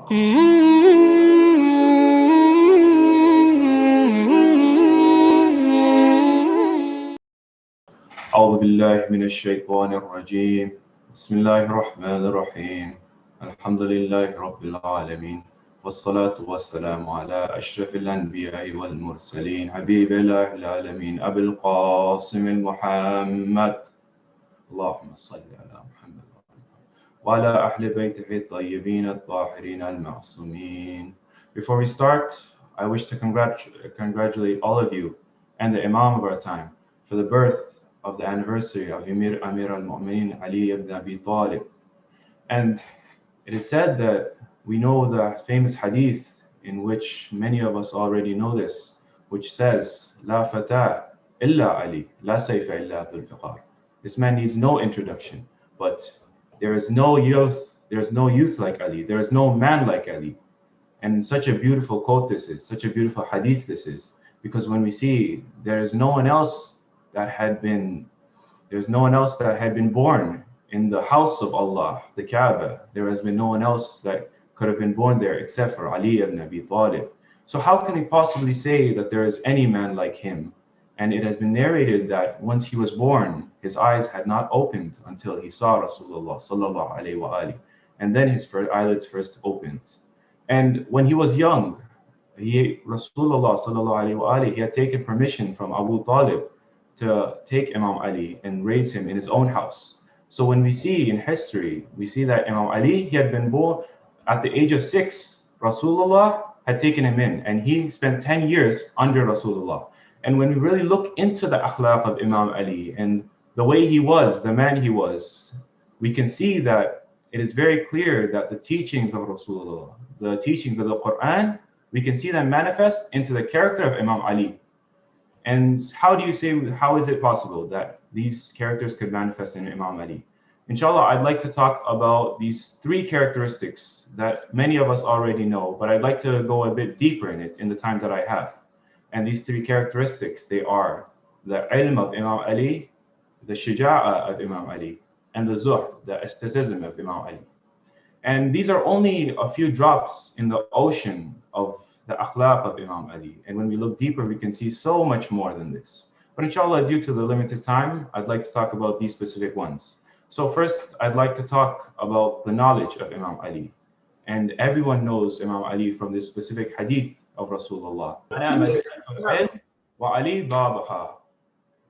أعوذ بالله من الشيطان الرجيم بسم الله الرحمن الرحيم الحمد لله رب العالمين والصلاة والسلام على أشرف الأنبياء والمرسلين حبيب الله العالمين أبي القاسم المحمد اللهم صل على محمد وعلى أهل بيته الطيبين الطاهرين المعصومين. Before we start, I wish to congratulate all of you and the Imam of our time for the birth of the anniversary of Ameerul Mumineen Ali ibn Abi Talib. And it is said that we know the famous hadith in which many of us already know this, which says, La fata illa Ali, la sayfa illa dhul fiqar. This man needs no introduction, but there is no youth like Ali, there is no man like Ali. And such a beautiful quote this is, such a beautiful hadith this is, because when we see there's no one else that had been born in the house of Allah, the Kaaba. There has been no one else that could have been born there except for Ali ibn Abi Talib. So how can we possibly say that there is any man like him? And it has been narrated that once he was born, his eyes had not opened until he saw Rasulullah sallallahu alaihi wasallam, and then his eyelids first opened. And when he was young, Rasulullah sallallahu alaihi wasallam, he had taken permission from Abu Talib to take Imam Ali and raise him in his own house. So when we see in history, we see that Imam Ali, he had been born at the age of 6. Rasulullah had taken him in, and he spent 10 years under Rasulullah. And when we really look into the akhlaq of Imam Ali and the way he was, the man he was, we can see that it is very clear that the teachings of Rasulullah, the teachings of the Quran, we can see them manifest into the character of Imam Ali. And how is it possible that these characters could manifest in Imam Ali? Inshallah, I'd like to talk about these 3 characteristics that many of us already know, but I'd like to go a bit deeper in it in the time that I have. And these 3 characteristics, they are the ilm of Imam Ali, the shuja'ah of Imam Ali, and the zuhd, the asceticism of Imam Ali. And these are only a few drops in the ocean of the akhlaq of Imam Ali. And when we look deeper, we can see so much more than this. But inshallah, due to the limited time, I'd like to talk about these specific ones. So first, I'd like to talk about the knowledge of Imam Ali. And everyone knows Imam Ali from this specific hadith of Rasulullah. وَعَلِي بَابَهَا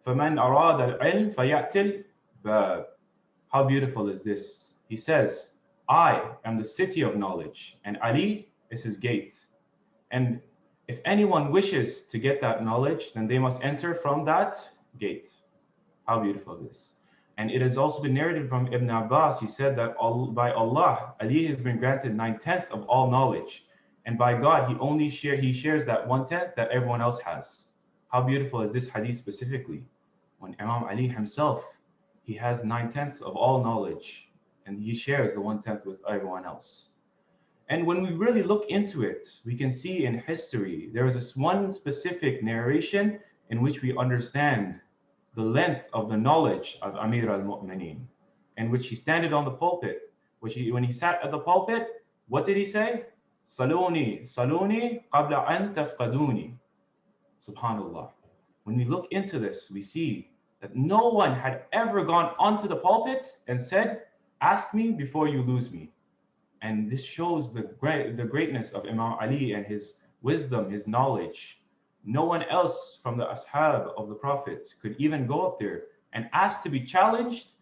فَمَنْ أَرَادَ الْعِلْمِ فَيَأْتِ الْبَابِ. How beautiful is this? He says, I am the city of knowledge, and Ali is his gate. And if anyone wishes to get that knowledge, then they must enter from that gate. How beautiful this is. And it has also been narrated from Ibn Abbas. He said that by Allah, Ali has been granted 9/10 of all knowledge. And by God, he shares that 1/10 that everyone else has. How beautiful is this hadith specifically? When Imam Ali himself, he has 9/10 of all knowledge, and he shares the 1/10 with everyone else. And when we really look into it, we can see in history, there is this one specific narration in which we understand the length of the knowledge of Ameerul Mumineen, in which he standed on the pulpit. When he sat at the pulpit, what did he say? Saluni, saluni, qabla an tafqaduni. Subhanallah. When we look into this, we see that no one had ever gone onto the pulpit and said, ask me before you lose me. And this shows the greatness of Imam Ali and his wisdom, his knowledge. No one else from the ashab of the Prophet could even go up there and ask to be challenged,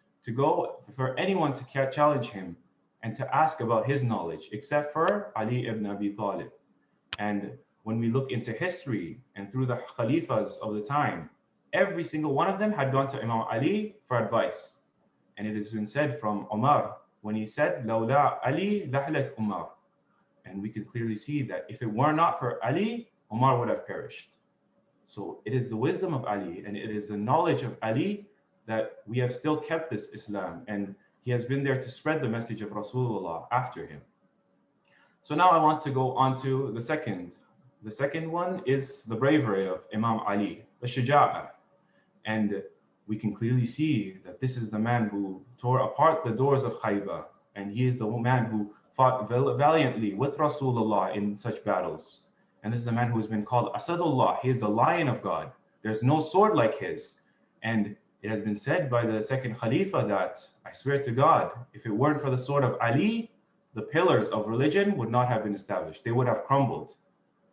for anyone to challenge him and to ask about his knowledge, except for Ali ibn Abi Talib. And when we look into history and through the Khalifas of the time, every single one of them had gone to Imam Ali for advice. And it has been said from Umar, when he said, Lawla Ali lahlak Umar. And we can clearly see that if it were not for Ali, Umar would have perished. So it is the wisdom of Ali and it is the knowledge of Ali that we have still kept this Islam, and he has been there to spread the message of Rasulullah after him. So now I want to go on to the second. The second one is the bravery of Imam Ali, the shuja'ah. And we can clearly see that this is the man who tore apart the doors of Khaybar, and he is the man who fought valiantly with Rasulullah in such battles. And this is a man who has been called Asadullah. He is the lion of God. There's no sword like his. And it has been said by the second Khalifa that, I swear to God, if it weren't for the sword of Ali, the pillars of religion would not have been established. They would have crumbled.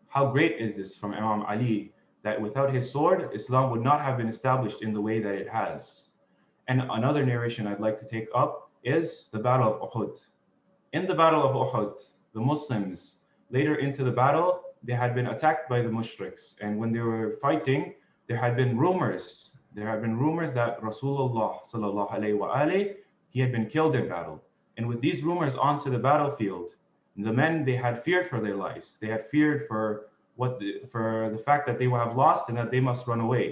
How great is this from Imam Ali, that without his sword, Islam would not have been established in the way that it has. And another narration I'd like to take up is the Battle of Uhud. In the Battle of Uhud, the Muslims, later into the battle, they had been attacked by the mushriks. And when they were fighting, there had been rumors. There had been rumors that Rasulullah sallallahu alaihi wasallam, he had been killed in battle. And with these rumors onto the battlefield, the men, they had feared for their lives. They had feared for the fact that they would have lost and that they must run away.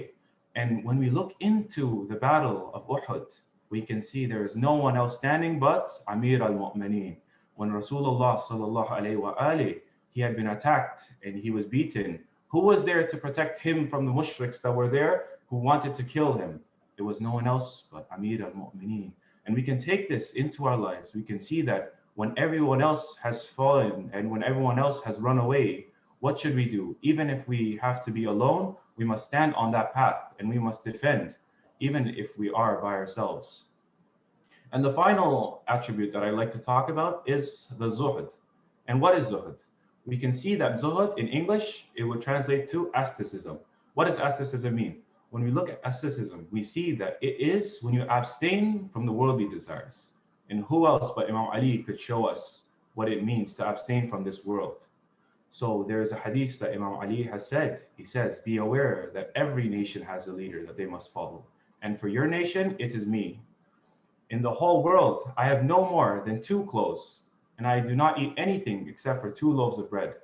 And when we look into the battle of Uhud, we can see there is no one else standing but Ameerul Mumineen. When Rasulullah sallallahu alaihi wasallam, he had been attacked and he was beaten, who was there to protect him from the mushriks that were there who wanted to kill him? It was no one else but Ameerul Mumineen. And we can take this into our lives. We can see that when everyone else has fallen and when everyone else has run away, what should we do? Even if we have to be alone, we must stand on that path and we must defend, even if we are by ourselves. And the final attribute that I like to talk about is the zuhud. And what is zuhud? We can see that zuhud in English, it would translate to asceticism. What does asceticism mean? When we look at asceticism, we see that it is when you abstain from the worldly desires. And who else but Imam Ali could show us what it means to abstain from this world? So there is a hadith that Imam Ali has said. He says, be aware that every nation has a leader that they must follow. And for your nation, it is me. In the whole world, I have no more than 2 clothes, and I do not eat anything except for 2 loaves of bread.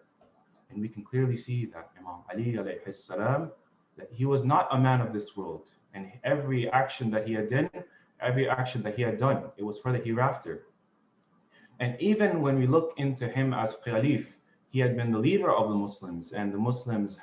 And we can clearly see that Imam Ali alayhi salam, that he was not a man of this world. And every action that he had done, it was for the hereafter. And even when we look into him as Khalif, he had been the leader of the Muslims, and the Muslims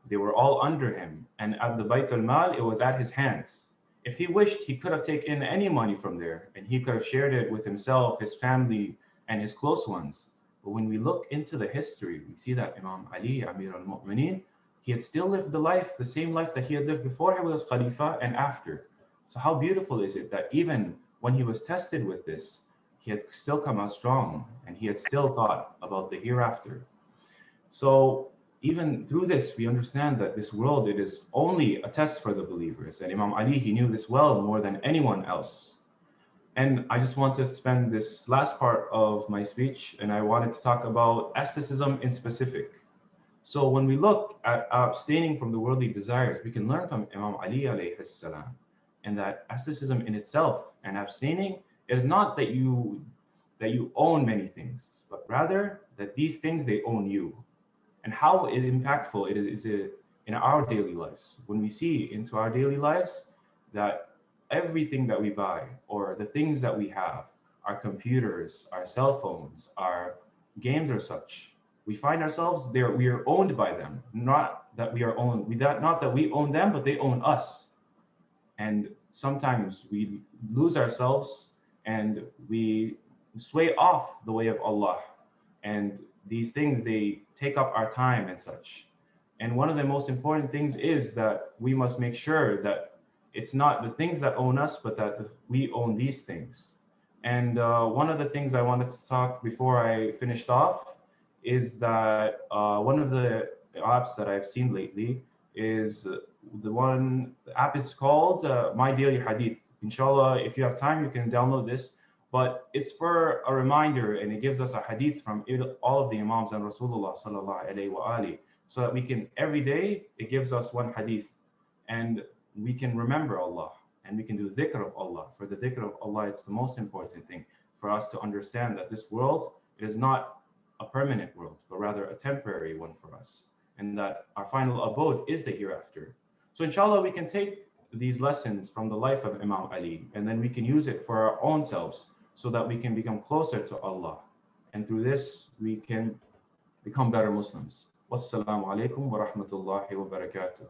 they were all under him. And at the Bayt al-Mal, it was at his hands. If he wished, he could have taken any money from there, and he could have shared it with himself, his family, and his close ones. But when we look into the history, we see that Imam Ali, Ameerul Mumineen, he had still lived the same life that he had lived before he was Khalifa and after. So how beautiful is it that even when he was tested with this, he had still come out strong and he had still thought about the hereafter. So even through this, we understand that this world, it is only a test for the believers. And Imam Ali, he knew this well more than anyone else. And I just want to spend this last part of my speech, and I wanted to talk about asceticism in specific. So when we look at abstaining from the worldly desires, we can learn from Imam Ali alayhi salam, and that asceticism in itself and abstaining, it is not that you own many things, but rather that these things, they own you. And how impactful it is in our daily lives. When we see into our daily lives that everything that we buy or the things that we have, our computers, our cell phones, our games or such, we find ourselves there, we are owned by them, not that we own them, but they own us. And sometimes we lose ourselves and we sway off the way of Allah. And these things, they take up our time and such. And one of the most important things is that we must make sure that it's not the things that own us, but that we own these things. And one of the things I wanted to talk before I finished off is that one of the apps that I've seen lately is the app is called My Daily Hadith. Inshallah, if you have time, you can download this. But it's for a reminder, and it gives us a hadith from all of the Imams and Rasulullah sallallahu alaihi wasallam, so that we can, every day, it gives us one hadith, and we can remember Allah, and we can do dhikr of Allah. For the dhikr of Allah, it's the most important thing for us to understand that this world, it is not a permanent world, but rather a temporary one for us, and that our final abode is the hereafter. So inshallah, we can take these lessons from the life of Imam Ali, and then we can use it for our own selves, so that we can become closer to Allah. And through this, we can become better Muslims. Wassalamu alaikum wa rahmatullahi wa barakatuh.